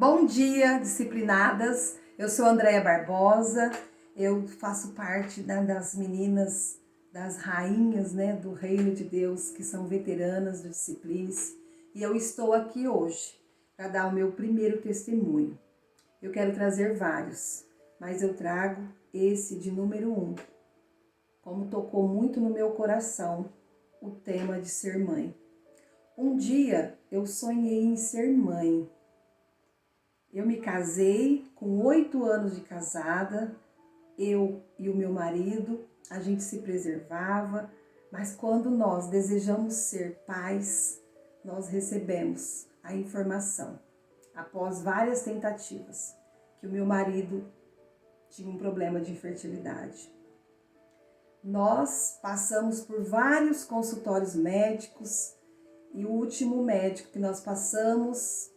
Bom dia, disciplinadas. Eu sou Andréia Barbosa. Eu faço parte das meninas, das rainhas, do Reino de Deus, que são veteranas do Disciplines. E eu estou aqui hoje para dar o meu primeiro testemunho. Eu quero trazer vários, mas eu trago esse de número 1. Como tocou muito no meu coração o tema de ser mãe. Um dia eu sonhei em ser mãe. Eu me casei com 8 anos de casada, eu e o meu marido, a gente se preservava, mas quando nós desejamos ser pais, nós recebemos a informação, após várias tentativas, que o meu marido tinha um problema de infertilidade. Nós passamos por vários consultórios médicos e o último médico que nós passamos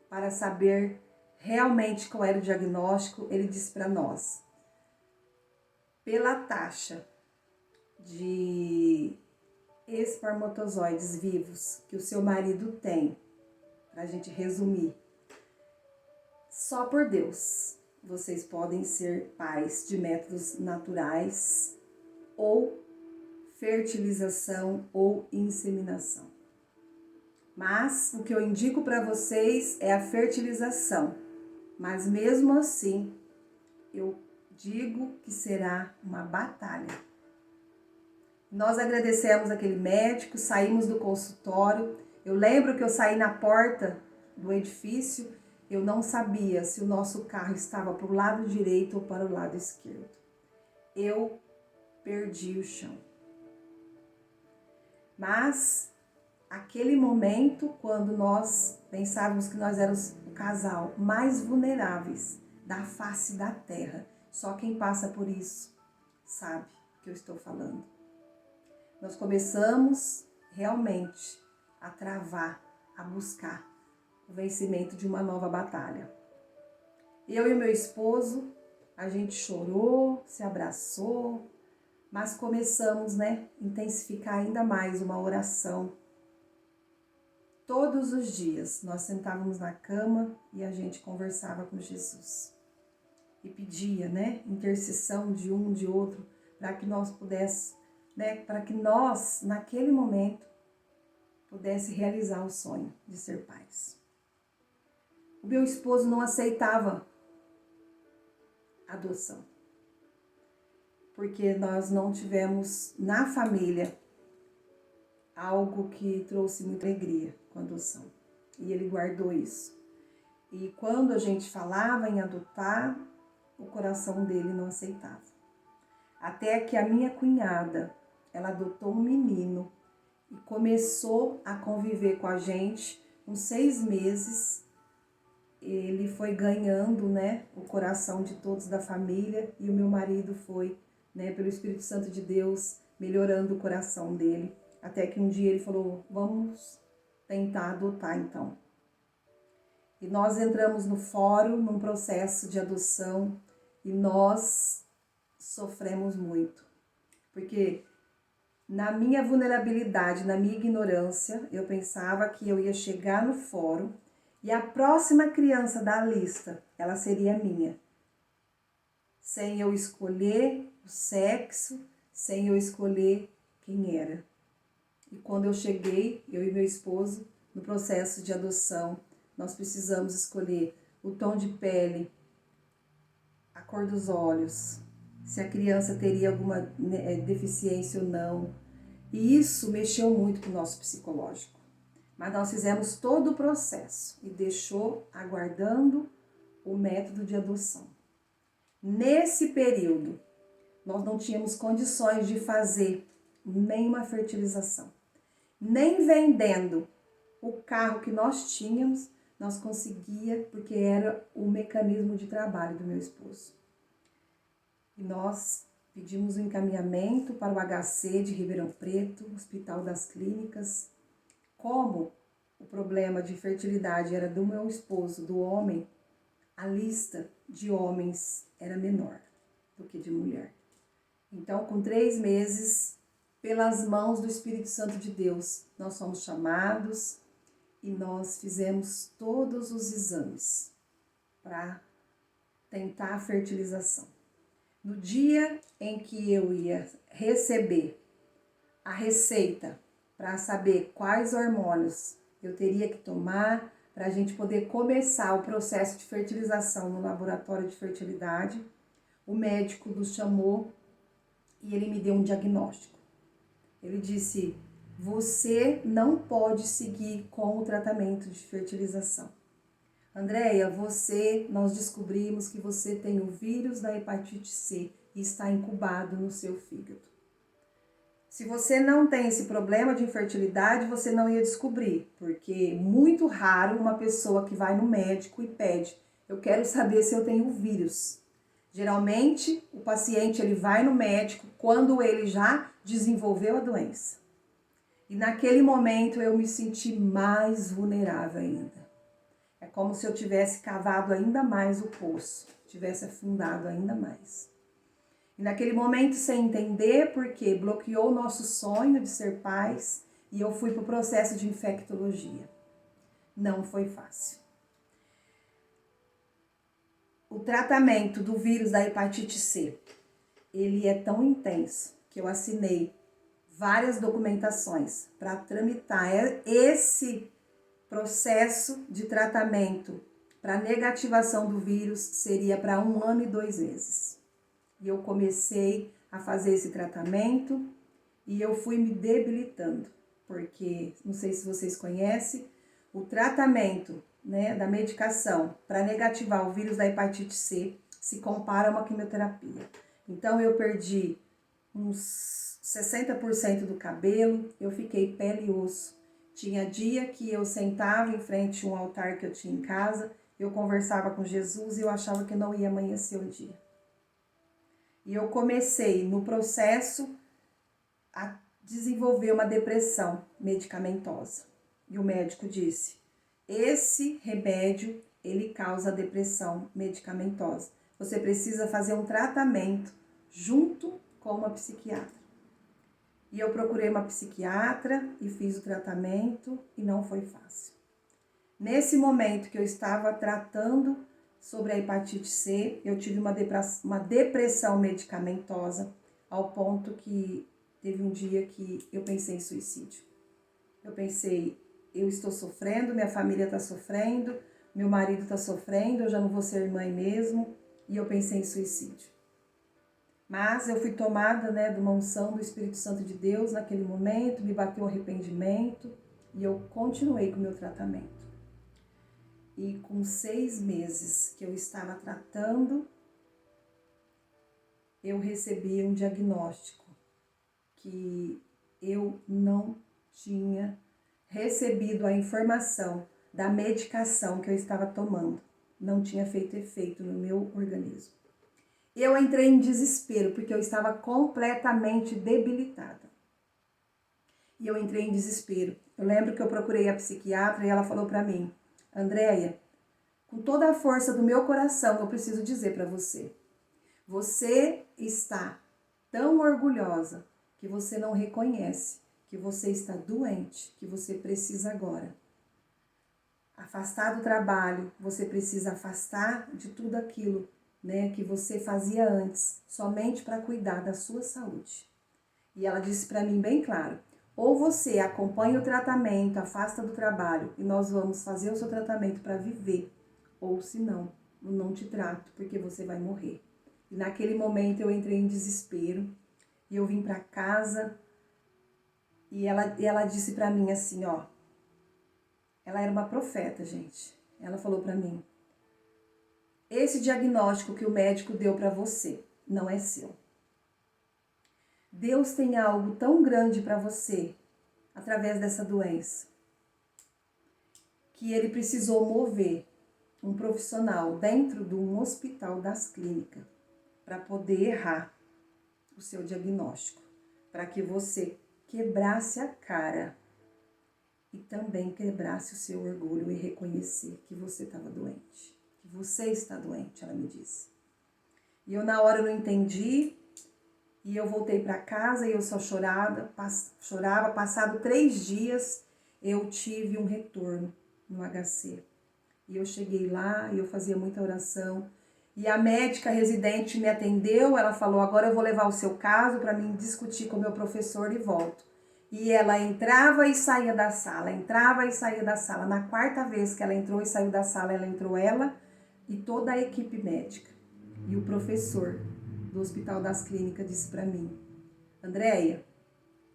para saber realmente qual era o diagnóstico, ele disse para nós: pela taxa de espermatozoides vivos que o seu marido tem, para a gente resumir, só por Deus vocês podem ser pais de métodos naturais ou fertilização ou inseminação. Mas o que eu indico para vocês é a fertilização. Mas mesmo assim, eu digo que será uma batalha. Nós agradecemos aquele médico, saímos do consultório. Eu lembro que eu saí na porta do edifício, eu não sabia se o nosso carro estava para o lado direito ou para o lado esquerdo. Eu perdi o chão. Mas aquele momento, quando nós pensávamos que nós éramos o casal mais vulneráveis da face da terra, só quem passa por isso sabe o que eu estou falando. Nós começamos realmente a travar, a buscar o vencimento de uma nova batalha. Eu e o meu esposo, a gente chorou, se abraçou, mas começamos, intensificar ainda mais uma oração. Todos os dias nós sentávamos na cama e a gente conversava com Jesus. E pedia, intercessão de um, de outro, para que nós pudéssemos, para que nós, naquele momento, pudesse realizar o sonho de ser pais. O meu esposo não aceitava a adoção, porque nós não tivemos na família algo que trouxe muita alegria com a adoção. E ele guardou isso. E quando a gente falava em adotar, o coração dele não aceitava. Até que a minha cunhada, ela adotou um menino e começou a conviver com a gente. Com 6 meses, ele foi ganhando, o coração de todos da família, e o meu marido foi, pelo Espírito Santo de Deus, melhorando o coração dele. Até que um dia ele falou: vamos tentar adotar então. E nós entramos no fórum, num processo de adoção, e nós sofremos muito. Porque na minha vulnerabilidade, na minha ignorância, eu pensava que eu ia chegar no fórum e a próxima criança da lista, ela seria minha. Sem eu escolher o sexo, sem eu escolher quem era. E quando eu cheguei, eu e meu esposo, no processo de adoção, nós precisamos escolher o tom de pele, a cor dos olhos, se a criança teria alguma deficiência ou não. E isso mexeu muito com o nosso psicológico. Mas nós fizemos todo o processo e deixou aguardando o método de adoção. Nesse período, nós não tínhamos condições de fazer nenhuma fertilização. Nem vendendo o carro que nós tínhamos, nós conseguia, porque era o mecanismo de trabalho do meu esposo. E nós pedimos um encaminhamento para o HC de Ribeirão Preto, Hospital das Clínicas. Como o problema de fertilidade era do meu esposo, do homem, a lista de homens era menor do que de mulher. Então, com 3 meses, pelas mãos do Espírito Santo de Deus, nós fomos chamados e nós fizemos todos os exames para tentar a fertilização. No dia em que eu ia receber a receita para saber quais hormônios eu teria que tomar para a gente poder começar o processo de fertilização no laboratório de fertilidade, o médico nos chamou e ele me deu um diagnóstico. Ele disse: você não pode seguir com o tratamento de fertilização. Andréia, nós descobrimos que você tem o vírus da hepatite C e está incubado no seu fígado. Se você não tem esse problema de infertilidade, você não ia descobrir, porque é muito raro uma pessoa que vai no médico e pede: eu quero saber se eu tenho o vírus. Geralmente, o paciente ele vai no médico quando ele já desenvolveu a doença. E naquele momento eu me senti mais vulnerável ainda. É como se eu tivesse cavado ainda mais o poço, tivesse afundado ainda mais. E naquele momento, sem entender, porque bloqueou o nosso sonho de ser pais, e eu fui para o processo de infectologia. Não foi fácil. O tratamento do vírus da hepatite C, ele é tão intenso que eu assinei várias documentações para tramitar esse processo de tratamento para negativação do vírus seria para 1 ano e 2 meses. E eu comecei a fazer esse tratamento e eu fui me debilitando, porque, não sei se vocês conhecem, o tratamento, da medicação para negativar o vírus da hepatite C se compara a uma quimioterapia. Então eu perdi uns 60% do cabelo, eu fiquei pele e osso. Tinha dia que eu sentava em frente a um altar que eu tinha em casa, eu conversava com Jesus e eu achava que não ia amanhecer o dia. E eu comecei no processo a desenvolver uma depressão medicamentosa. E o médico disse: esse remédio, ele causa depressão medicamentosa. Você precisa fazer um tratamento junto com uma psiquiatra. E eu procurei uma psiquiatra e fiz o tratamento e não foi fácil. Nesse momento que eu estava tratando sobre a hepatite C, eu tive uma depressão medicamentosa, ao ponto que teve um dia que eu pensei em suicídio. Eu pensei: eu estou sofrendo, minha família está sofrendo, meu marido está sofrendo, eu já não vou ser mãe mesmo, e eu pensei em suicídio. Mas eu fui tomada, de uma unção do Espírito Santo de Deus naquele momento, me bateu um arrependimento e eu continuei com o meu tratamento. E com 6 meses que eu estava tratando, eu recebi um diagnóstico que eu não tinha recebido a informação da medicação que eu estava tomando. Não tinha feito efeito no meu organismo. Eu entrei em desespero, porque eu estava completamente debilitada. E eu entrei em desespero. Eu lembro que eu procurei a psiquiatra e ela falou para mim: Andréia, com toda a força do meu coração, eu preciso dizer para você, você está tão orgulhosa que você não reconhece que você está doente, que você precisa agora afastar do trabalho, você precisa afastar de tudo aquilo, que você fazia antes, somente para cuidar da sua saúde. E ela disse para mim bem claro: ou você acompanha o tratamento, afasta do trabalho e nós vamos fazer o seu tratamento para viver, ou se não, eu não te trato porque você vai morrer. E naquele momento eu entrei em desespero e eu vim para casa e ela disse para mim assim, ela era uma profeta, gente. Ela falou para mim: esse diagnóstico que o médico deu para você não é seu. Deus tem algo tão grande para você através dessa doença que ele precisou mover um profissional dentro de um hospital das clínicas para poder errar o seu diagnóstico, para que você quebrasse a cara e também quebrasse o seu orgulho e reconhecer que você estava doente, que você está doente, ela me disse. E eu na hora não entendi, e eu voltei para casa e eu só chorava. Passado 3 dias, eu tive um retorno no HC. E eu cheguei lá e eu fazia muita oração. E a médica residente me atendeu, ela falou, agora eu vou levar o seu caso para mim discutir com o meu professor e volto. E ela entrava e saía da sala, entrava e saía da sala. Na quarta vez que ela entrou e saiu da sala, ela entrou ela e toda a equipe médica. E o professor do Hospital das Clínicas disse para mim, Andréia,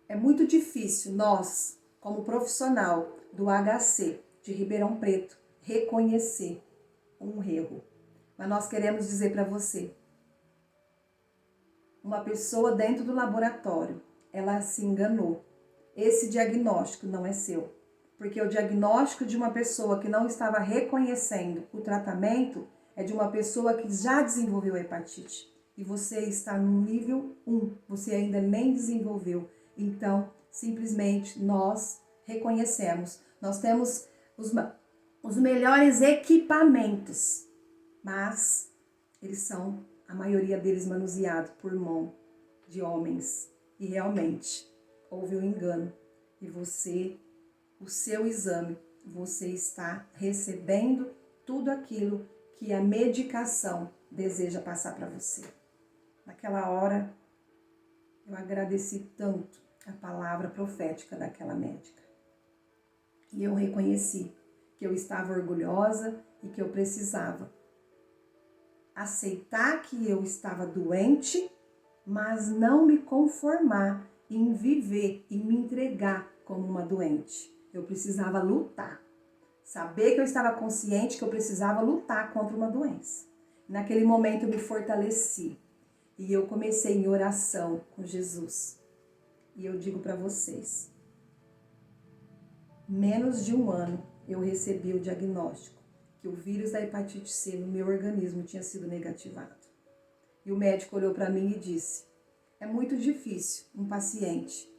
é muito difícil nós, como profissional do HC de Ribeirão Preto, reconhecer um erro. Mas nós queremos dizer para você, uma pessoa dentro do laboratório, ela se enganou. Esse diagnóstico não é seu, porque o diagnóstico de uma pessoa que não estava reconhecendo o tratamento é de uma pessoa que já desenvolveu hepatite. E você está no nível 1, você ainda nem desenvolveu. Então, simplesmente nós reconhecemos. Nós temos os melhores equipamentos, mas eles são, a maioria deles, manuseados por mão de homens. E realmente houve um engano. E você, o seu exame, você está recebendo tudo aquilo que a medicação deseja passar para você. Naquela hora, eu agradeci tanto a palavra profética daquela médica. E eu reconheci que eu estava orgulhosa e que eu precisava aceitar que eu estava doente, mas não me conformar em viver e me entregar como uma doente. Eu precisava lutar. Saber que eu estava consciente que eu precisava lutar contra uma doença. Naquele momento eu me fortaleci. E eu comecei em oração com Jesus. E eu digo para vocês, menos de um ano eu recebi o diagnóstico que o vírus da hepatite C no meu organismo tinha sido negativado. E o médico olhou para mim e disse, é muito difícil um paciente,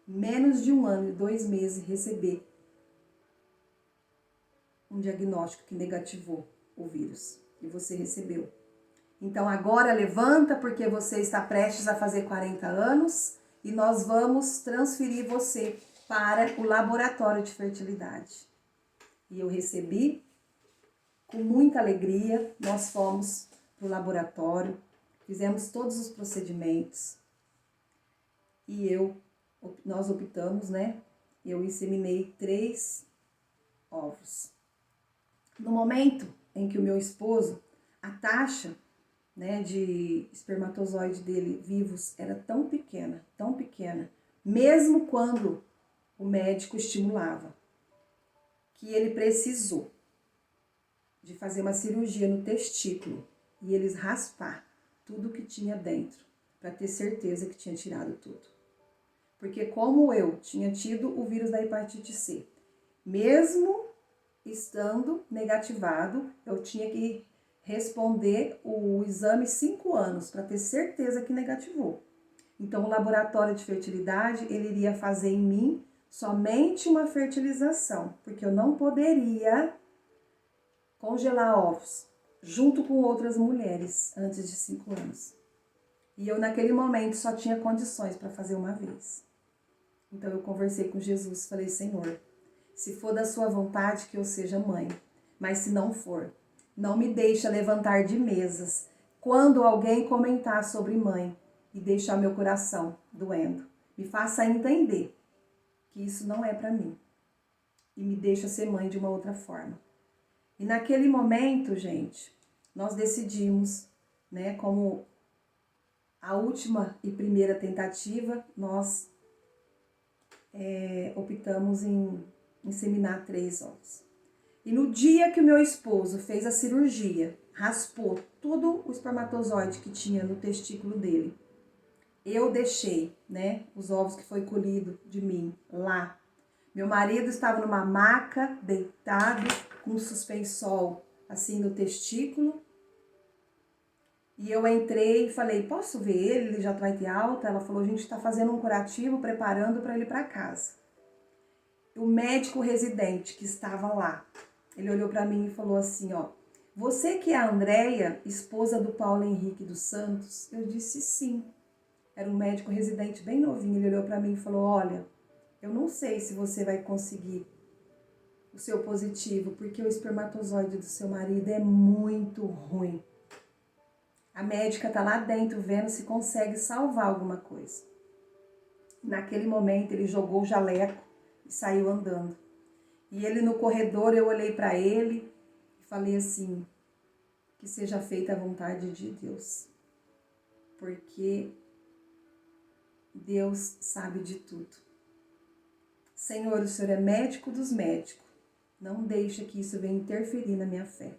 menos de um ano e 2 meses, receber um diagnóstico que negativou o vírus. E você recebeu. Então agora levanta porque você está prestes a fazer 40 anos e nós vamos transferir você para o laboratório de fertilidade. E eu recebi com muita alegria, nós fomos para o laboratório, fizemos todos os procedimentos e nós optamos, né? Eu inseminei 3 ovos. No momento em que o meu esposo, a taxa, né, de espermatozoide dele vivos era tão pequena, mesmo quando o médico estimulava, que ele precisou de fazer uma cirurgia no testículo e eles raspar tudo que tinha dentro, para ter certeza que tinha tirado tudo. Porque como eu tinha tido o vírus da hepatite C, mesmo estando negativado, eu tinha que responder o exame 5 anos para ter certeza que negativou. Então o laboratório de fertilidade, ele iria fazer em mim somente uma fertilização, porque eu não poderia congelar ovos junto com outras mulheres antes de 5 anos. E eu naquele momento só tinha condições para fazer uma vez. Então eu conversei com Jesus, falei, Senhor, se for da sua vontade que eu seja mãe, mas se não for, não me deixa levantar de mesas quando alguém comentar sobre mãe e deixar meu coração doendo. Me faça entender que isso não é para mim e me deixa ser mãe de uma outra forma. E naquele momento, gente, nós decidimos, né, como a última e primeira tentativa, nós optamos em inseminar 3 ovos. E no dia que o meu esposo fez a cirurgia, raspou todo o espermatozoide que tinha no testículo dele, eu deixei, né, os ovos que foi colhido de mim lá. Meu marido estava numa maca, deitado, com um suspensol assim no testículo. E eu entrei e falei, posso ver ele? Ele já vai ter alta? Ela falou, a gente está fazendo um curativo, preparando para ele ir para casa. O médico residente que estava lá, ele olhou para mim e falou assim, ó, você que é a Andréia, esposa do Paulo Henrique dos Santos? Eu disse sim. Era um médico residente bem novinho, ele olhou para mim e falou, olha, eu não sei se você vai conseguir o seu positivo, porque o espermatozoide do seu marido é muito ruim. A médica tá lá dentro vendo se consegue salvar alguma coisa. Naquele momento ele jogou o jaleco e saiu andando. E ele no corredor, eu olhei para ele e falei assim, que seja feita a vontade de Deus. Porque Deus sabe de tudo. Senhor, o Senhor é médico dos médicos. Não deixa que isso venha interferir na minha fé.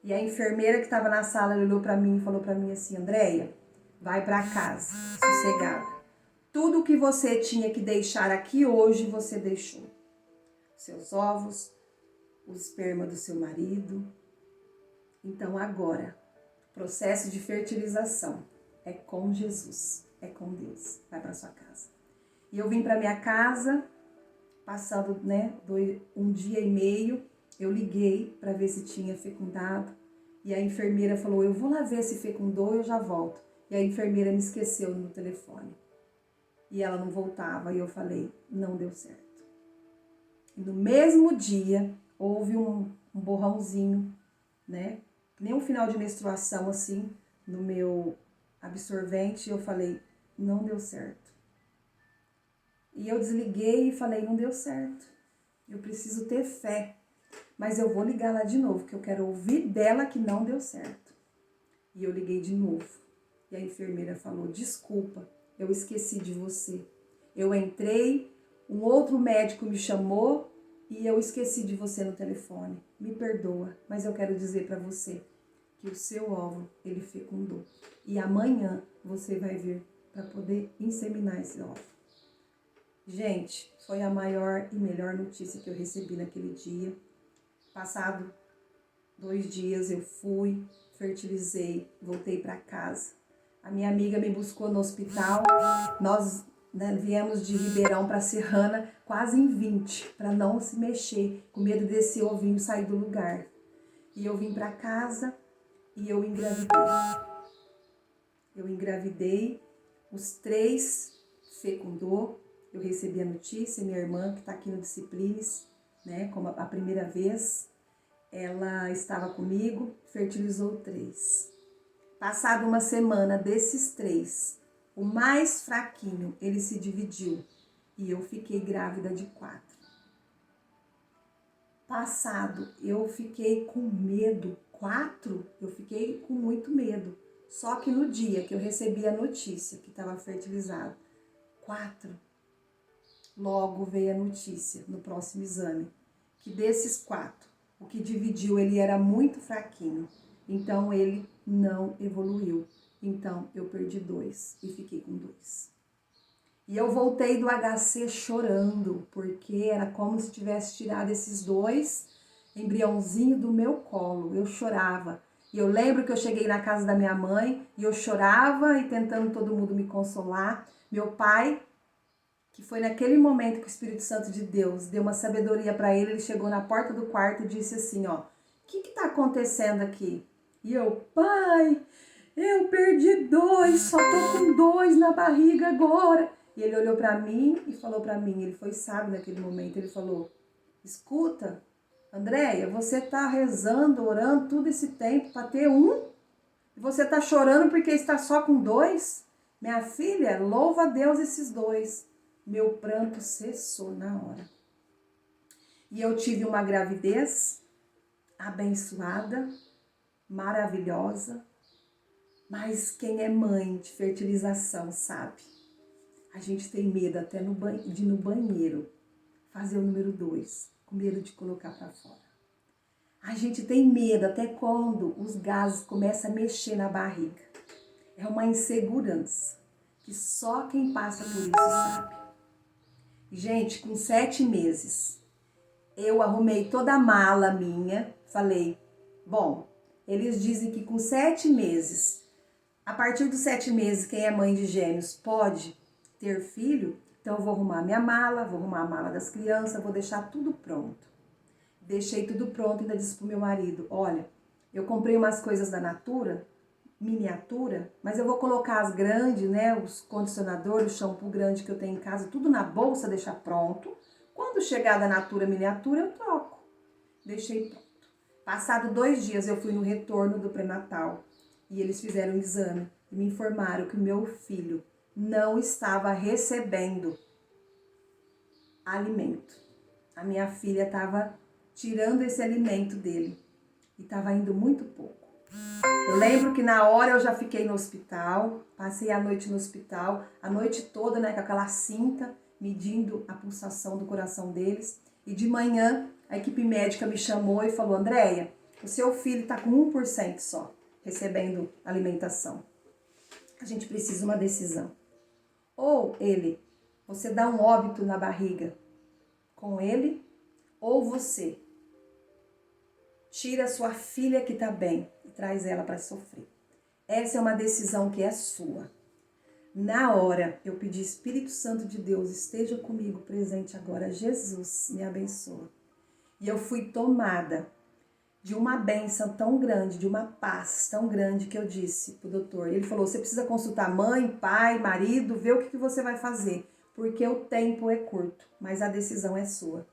E a enfermeira que estava na sala olhou para mim e falou para mim assim, Andréia, vai para casa, sossegada. Tudo o que você tinha que deixar aqui hoje, você deixou. Seus ovos, o esperma do seu marido. Então agora, o processo de fertilização é com Jesus, é com Deus. Vai para sua casa. E eu vim para minha casa, passando um dia e meio, eu liguei para ver se tinha fecundado. E a enfermeira falou, eu vou lá ver se fecundou e eu já volto. E a enfermeira me esqueceu no telefone. E ela não voltava e eu falei, não deu certo. E no mesmo dia, houve um borrãozinho, né? Nem um final de menstruação assim, no meu absorvente. Eu falei, não deu certo. E eu desliguei e falei, não deu certo. Eu preciso ter fé. Mas eu vou ligar lá de novo, que eu quero ouvir dela que não deu certo. E eu liguei de novo. E a enfermeira falou, desculpa, eu esqueci de você. Eu entrei, um outro médico me chamou e eu esqueci de você no telefone. Me perdoa, mas eu quero dizer para você que o seu óvulo, ele fecundou. E amanhã você vai vir para poder inseminar esse óvulo. Gente, foi a maior e melhor notícia que eu recebi naquele dia. Passado 2 dias eu fui, fertilizei, voltei para casa. A minha amiga me buscou no hospital, nós viemos de Ribeirão para Serrana quase em 20, para não se mexer, com medo desse ovinho sair do lugar. E eu vim para casa e eu engravidei. Eu engravidei, os 3 fecundou, eu recebi a notícia, minha irmã que está aqui no Disciplines, né, como a primeira vez, ela estava comigo, fertilizou 3. Passada uma semana desses 3, o mais fraquinho, ele se dividiu e eu fiquei grávida de 4. Passado, eu fiquei com medo. 4, eu fiquei com muito medo. Só que no dia que eu recebi a notícia que estava fertilizado, 4, logo veio a notícia no próximo exame, que desses 4, o que dividiu, ele era muito fraquinho. Então, ele não evoluiu. Então, eu perdi 2 e fiquei com 2. E eu voltei do HC chorando, porque era como se tivesse tirado esses 2 embriãozinhos do meu colo. Eu chorava. E eu lembro que eu cheguei na casa da minha mãe e eu chorava e tentando todo mundo me consolar. Meu pai, que foi naquele momento que o Espírito Santo de Deus deu uma sabedoria para ele, ele chegou na porta do quarto e disse assim, ó, o que tá acontecendo aqui? E eu, pai, eu perdi 2, só tô com 2 na barriga agora. E ele olhou para mim e falou para mim, ele foi sábio naquele momento, ele falou, escuta, Andréia, você tá rezando, orando todo esse tempo para ter 1? E você tá chorando porque está só com 2? Minha filha, louva a Deus esses 2. Meu pranto cessou na hora. E eu tive uma gravidez abençoada, maravilhosa, mas quem é mãe de fertilização sabe. A gente tem medo até de ir no banheiro fazer o número 2, com medo de colocar para fora. A gente tem medo até quando os gases começam a mexer na barriga. É uma insegurança que só quem passa por isso sabe. Gente, com 7 meses, eu arrumei toda a mala minha, falei, bom, eles dizem que com 7 meses, a partir dos 7 meses, quem é mãe de gêmeos pode ter filho, então eu vou arrumar minha mala, vou arrumar a mala das crianças, vou deixar tudo pronto. Deixei tudo pronto, ainda disse pro meu marido, olha, eu comprei umas coisas da Natura, miniatura, mas eu vou colocar as grandes, né, os condicionadores, o shampoo grande que eu tenho em casa, tudo na bolsa, deixar pronto, Quando chegar da Natura Miniatura, eu troco. Deixei pronto. Passado 2 dias, eu fui no retorno do pré-natal e eles fizeram um exame e me informaram que o meu filho não estava recebendo alimento. A minha filha estava tirando esse alimento dele e estava indo muito pouco. Eu lembro que na hora eu já fiquei no hospital, passei a noite no hospital, a noite toda, né, com aquela cinta, medindo a pulsação do coração deles. E de manhã, a equipe médica me chamou e falou: Andréia, o seu filho está com 1% só recebendo alimentação. A gente precisa de uma decisão. Ou você dá um óbito na barriga com ele, ou você tira sua filha que está bem e traz ela para sofrer. Essa é uma decisão que é sua. Na hora, eu pedi, Espírito Santo de Deus, esteja comigo presente agora. Jesus, me abençoa. E eu fui tomada de uma bênção tão grande, de uma paz tão grande, que eu disse pro doutor. Ele falou: você precisa consultar mãe, pai, marido, ver o que você vai fazer, porque o tempo é curto, mas a decisão é sua.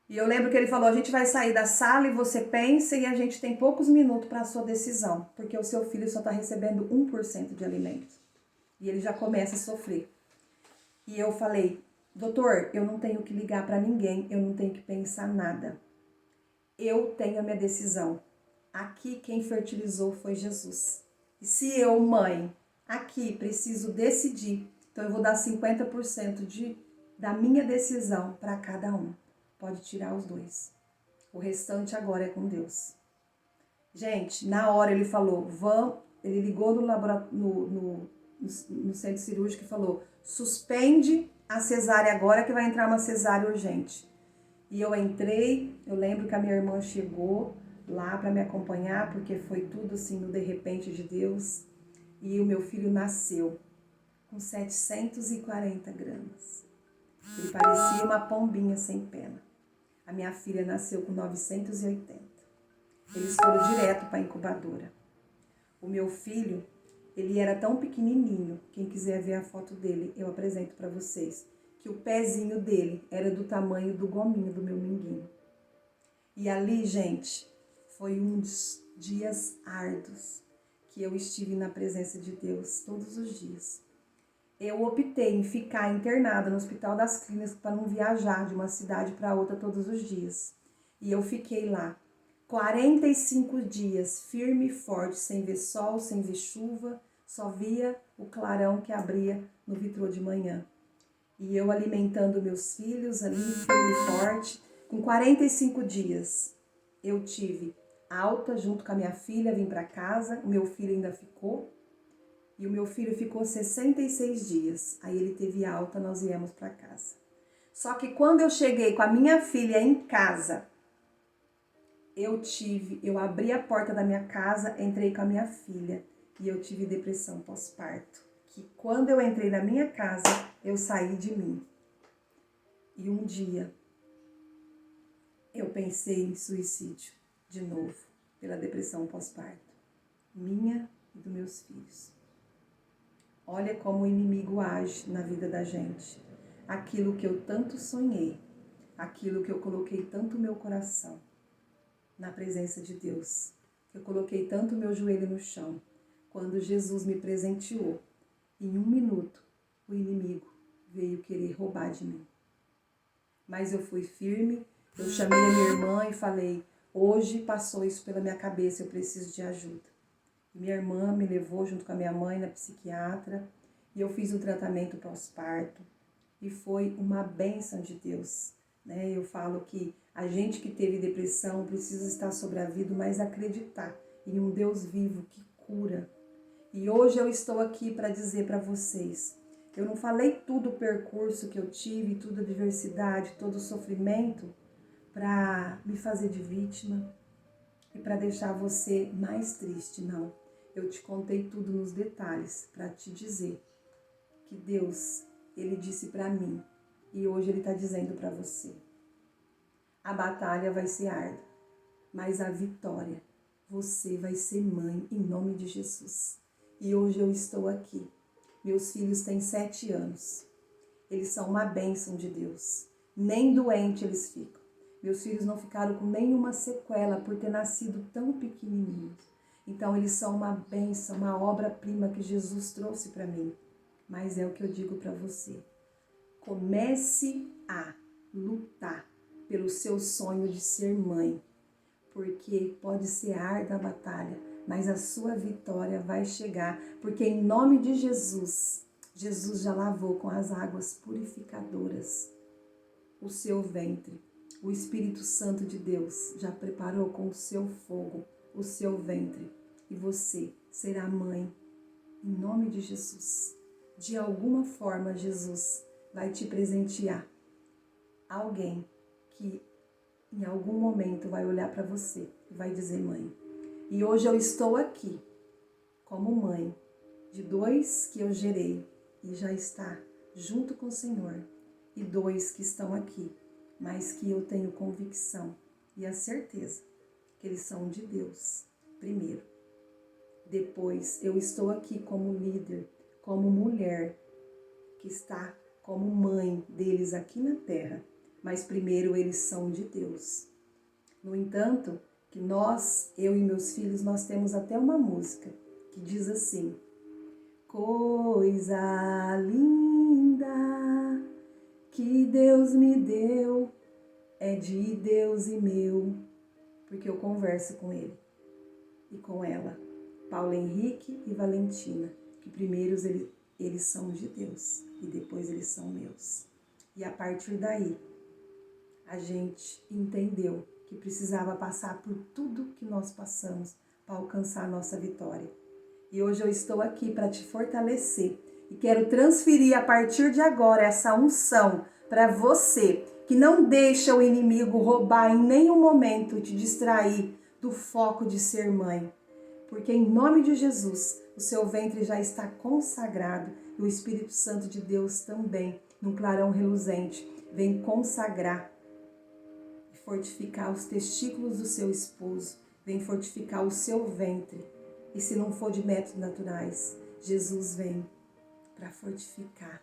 E eu lembro que ele falou: a gente vai sair da sala e você pensa, e a gente tem poucos minutos para a sua decisão, porque o seu filho só está recebendo 1% de alimento. E ele já começa a sofrer. E eu falei: doutor, eu não tenho que ligar para ninguém, eu não tenho que pensar nada. Eu tenho a minha decisão. Aqui quem fertilizou foi Jesus. E se eu, mãe, aqui preciso decidir, então eu vou dar 50% da minha decisão para cada um. Pode tirar os 2. O restante agora é com Deus. Gente, na hora ele falou: ele ligou no centro cirúrgico e falou: suspende a cesárea agora que vai entrar uma cesárea urgente. E eu entrei, eu lembro que a minha irmã chegou lá para me acompanhar, porque foi tudo assim no de repente de Deus. E o meu filho nasceu com 740 gramas. Ele parecia uma pombinha sem pena. A minha filha nasceu com 980. Eles foram direto para a incubadora. O meu filho, ele era tão pequenininho, quem quiser ver a foto dele, eu apresento para vocês, que o pezinho dele era do tamanho do gominho do meu minguinho. E ali, gente, foi um dos dias árduos que eu estive na presença de Deus todos os dias. Eu optei em ficar internada no Hospital das Clínicas para não viajar de uma cidade para outra todos os dias. E eu fiquei lá 45 dias, firme e forte, sem ver sol, sem ver chuva, só via o clarão que abria no vitrô de manhã. E eu alimentando meus filhos ali, firme e forte. Com 45 dias, eu tive alta junto com a minha filha, vim para casa, o meu filho ainda ficou. E o meu filho ficou 66 dias. Aí ele teve alta, nós viemos para casa. Só que quando eu cheguei com a minha filha em casa, eu abri a porta da minha casa, entrei com a minha filha e eu tive depressão pós-parto. Que quando eu entrei na minha casa, eu saí de mim. E um dia eu pensei em suicídio de novo, pela depressão pós-parto, minha e dos meus filhos. Olha como o inimigo age na vida da gente. Aquilo que eu tanto sonhei, aquilo que eu coloquei tanto meu coração na presença de Deus, que eu coloquei tanto meu joelho no chão, quando Jesus me presenteou, em 1 minuto, o inimigo veio querer roubar de mim. Mas eu fui firme, eu chamei a minha irmã e falei: hoje passou isso pela minha cabeça, eu preciso de ajuda. Minha irmã me levou junto com a minha mãe na psiquiatra e eu fiz um tratamento pós-parto e foi uma bênção de Deus, né? Eu falo que a gente que teve depressão precisa estar sobreavido, mas acreditar em um Deus vivo que cura. E hoje eu estou aqui para dizer para vocês, eu não falei tudo o percurso que eu tive, toda a adversidade, todo o sofrimento para me fazer de vítima e para deixar você mais triste, não. Eu te contei tudo nos detalhes para te dizer que Deus, Ele disse para mim e hoje Ele está dizendo para você. A batalha vai ser árdua, mas a vitória, você vai ser mãe em nome de Jesus. E hoje eu estou aqui. Meus filhos têm 7 anos. Eles são uma bênção de Deus. nem doente eles ficam. Meus filhos não ficaram com nenhuma sequela por ter nascido tão pequenininhos. Então eles são uma bênção, uma obra-prima que Jesus trouxe para mim. Mas é o que eu digo para você. Comece a lutar pelo seu sonho de ser mãe, porque pode ser árdua a batalha, mas a sua vitória vai chegar, porque em nome de Jesus, Jesus já lavou com as águas purificadoras o seu ventre. O Espírito Santo de Deus já preparou com o seu fogo o seu ventre e você será mãe em nome de Jesus. De alguma forma, Jesus vai te presentear alguém que em algum momento vai olhar para você e vai dizer: mãe. E hoje eu estou aqui como mãe de 2 que eu gerei e já está junto com o Senhor, e 2 que estão aqui, mas que eu tenho convicção e a certeza que eles são de Deus primeiro. Depois eu estou aqui como líder, como mulher que está como mãe deles aqui na terra, mas primeiro eles são de Deus. No entanto, que nós, eu e meus filhos, nós temos até uma música que diz assim: coisa linda que Deus me deu, é de Deus e meu, porque eu converso com ele e com ela, Paulo Henrique e Valentina, que primeiros eles são de Deus e depois eles são meus. E a partir daí, a gente entendeu que precisava passar por tudo que nós passamos para alcançar a nossa vitória. E hoje eu estou aqui para te fortalecer e quero transferir a partir de agora essa unção para você, que não deixa o inimigo roubar em nenhum momento, te distrair do foco de ser mãe. Porque em nome de Jesus, o seu ventre já está consagrado e o Espírito Santo de Deus também, num clarão reluzente, vem consagrar e fortificar os testículos do seu esposo, vem fortificar o seu ventre. E se não for de métodos naturais, Jesus vem para fortificar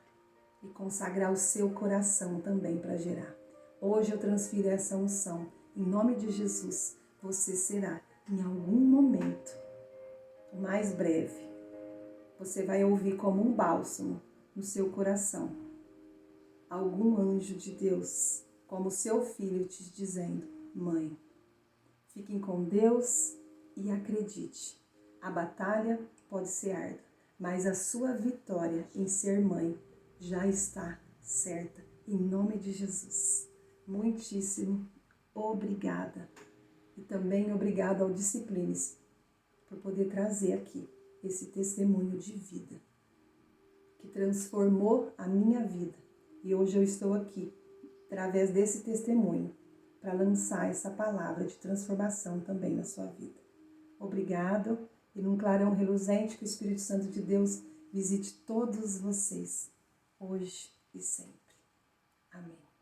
e consagrar o seu coração também para gerar. Hoje eu transfiro essa unção. Em nome de Jesus, você será, em algum momento, o mais breve, você vai ouvir como um bálsamo no seu coração algum anjo de Deus, como seu filho, te dizendo: mãe, fiquem com Deus e acredite. A batalha pode ser árdua, mas a sua vitória em ser mãe já está certa, em nome de Jesus. Muitíssimo obrigada. E também obrigada ao Disciplines por poder trazer aqui esse testemunho de vida que transformou a minha vida. E hoje eu estou aqui, através desse testemunho, para lançar essa palavra de transformação também na sua vida. Obrigado, e num clarão reluzente que o Espírito Santo de Deus visite todos vocês, hoje e sempre. Amém.